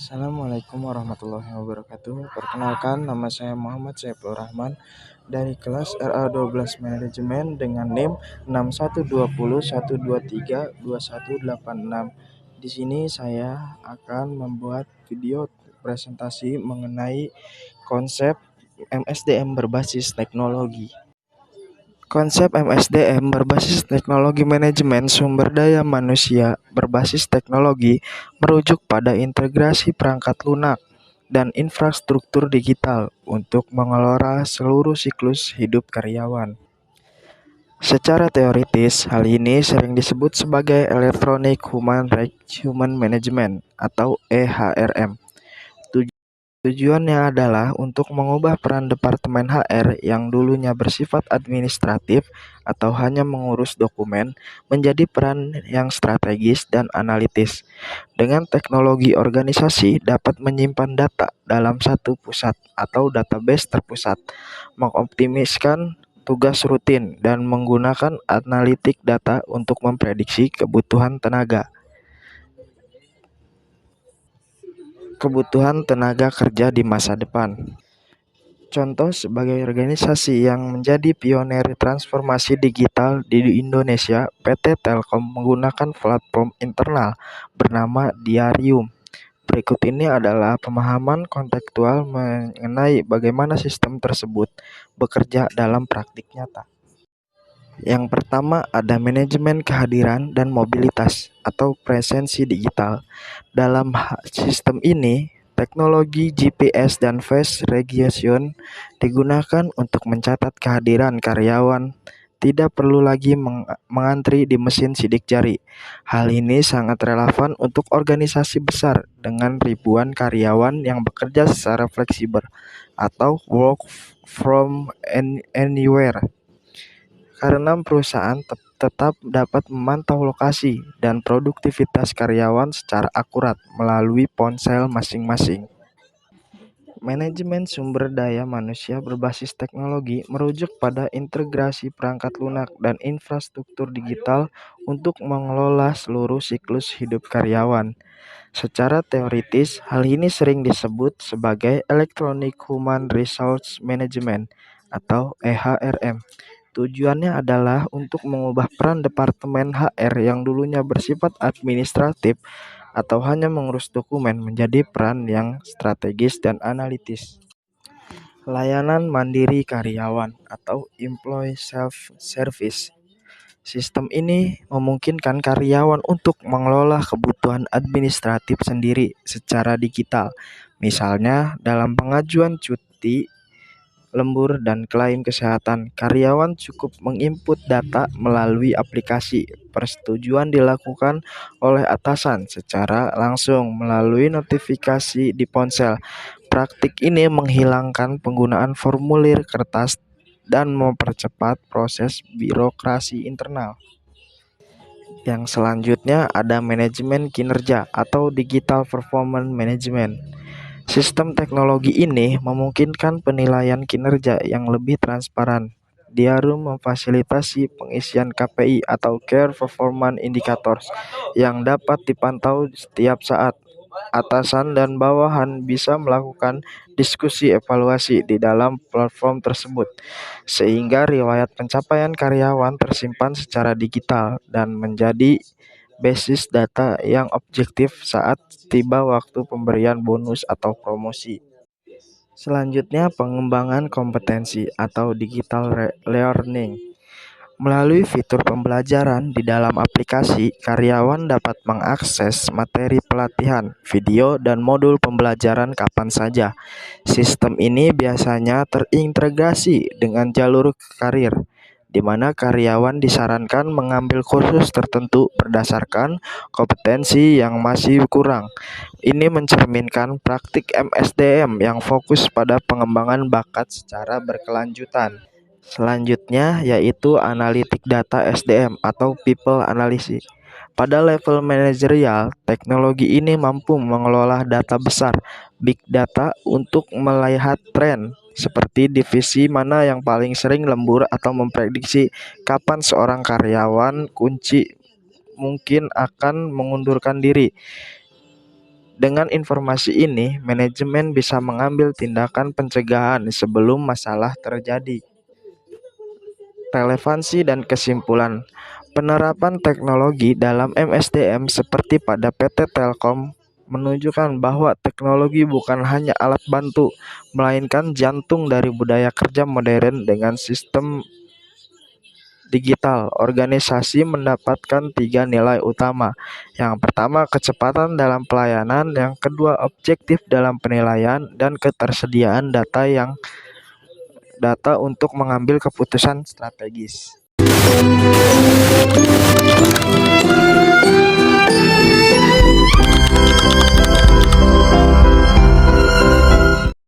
Assalamualaikum warahmatullahi wabarakatuh. Perkenalkan, nama saya Muhammad Saiful Rahman dari kelas RA12 Manajemen dengan NIM 612012318186. Di sini saya akan membuat video presentasi mengenai konsep MSDM berbasis teknologi. Konsep MSDM berbasis teknologi manajemen sumber daya manusia berbasis teknologi merujuk pada integrasi perangkat lunak dan infrastruktur digital untuk mengelola seluruh siklus hidup karyawan. Secara teoritis, hal ini sering disebut sebagai Electronic Human Management atau EHRM. Tujuannya adalah untuk mengubah peran Departemen HR yang dulunya bersifat administratif atau hanya mengurus dokumen menjadi peran yang strategis dan analitis. Dengan teknologi, organisasi dapat menyimpan data dalam satu pusat atau database terpusat, mengoptimiskan tugas rutin, dan menggunakan analitik data untuk memprediksi kebutuhan tenaga kerja di masa depan. Contoh sebagai organisasi yang menjadi pionir transformasi digital di Indonesia, PT Telkom menggunakan platform internal bernama Diarium. Berikut ini adalah pemahaman kontekstual mengenai bagaimana sistem tersebut bekerja dalam praktik nyata. Yang pertama ada manajemen kehadiran dan mobilitas atau presensi digital. Dalam sistem ini, teknologi GPS dan face recognition digunakan untuk mencatat kehadiran karyawan. Tidak perlu lagi mengantri di mesin sidik jari. Hal ini sangat relevan untuk organisasi besar dengan ribuan karyawan yang bekerja secara fleksibel atau work from anywhere. Karena perusahaan tetap dapat memantau lokasi dan produktivitas karyawan secara akurat melalui ponsel masing-masing. Manajemen sumber daya manusia berbasis teknologi merujuk pada integrasi perangkat lunak dan infrastruktur digital untuk mengelola seluruh siklus hidup karyawan. Secara teoritis, hal ini sering disebut sebagai Electronic Human Resource Management atau EHRM. Tujuannya adalah untuk mengubah peran Departemen HR yang dulunya bersifat administratif atau hanya mengurus dokumen menjadi peran yang strategis dan analitis. Layanan mandiri karyawan atau Employee Self-Service. Sistem ini memungkinkan karyawan untuk mengelola kebutuhan administratif sendiri secara digital. Misalnya dalam pengajuan cuti, lembur, dan klaim kesehatan, karyawan cukup menginput data melalui aplikasi. Persetujuan dilakukan oleh atasan secara langsung melalui notifikasi di ponsel. Praktik ini menghilangkan penggunaan formulir kertas dan mempercepat proses birokrasi internal. Yang selanjutnya ada manajemen kinerja atau Digital Performance Management. Sistem teknologi ini memungkinkan penilaian kinerja yang lebih transparan. Diarium memfasilitasi pengisian KPI atau Key Performance Indicators yang dapat dipantau setiap saat. Atasan dan bawahan bisa melakukan diskusi evaluasi di dalam platform tersebut, sehingga riwayat pencapaian karyawan tersimpan secara digital dan menjadi basis data yang objektif saat tiba waktu pemberian bonus atau promosi. Selanjutnya, pengembangan kompetensi atau digital learning. Melalui fitur pembelajaran di dalam aplikasi, karyawan dapat mengakses materi pelatihan, video, dan modul pembelajaran kapan saja. Sistem ini biasanya terintegrasi dengan jalur karir, di mana karyawan disarankan mengambil kursus tertentu berdasarkan kompetensi yang masih kurang. Ini mencerminkan praktik MSDM yang fokus pada pengembangan bakat secara berkelanjutan. Selanjutnya yaitu analitik data SDM atau people analysis. Pada level manajerial, teknologi ini mampu mengelola data besar, big data, untuk melihat tren seperti divisi mana yang paling sering lembur atau memprediksi kapan seorang karyawan kunci mungkin akan mengundurkan diri. Dengan informasi ini, manajemen bisa mengambil tindakan pencegahan sebelum masalah terjadi. Relevansi dan kesimpulan. Penerapan teknologi dalam MSDM seperti pada PT Telkom menunjukkan bahwa teknologi bukan hanya alat bantu, melainkan jantung dari budaya kerja modern. Dengan sistem digital, organisasi mendapatkan 3 nilai utama. Yang pertama, kecepatan dalam pelayanan. Yang kedua, objektif dalam penilaian. Dan ketersediaan data untuk mengambil keputusan strategis.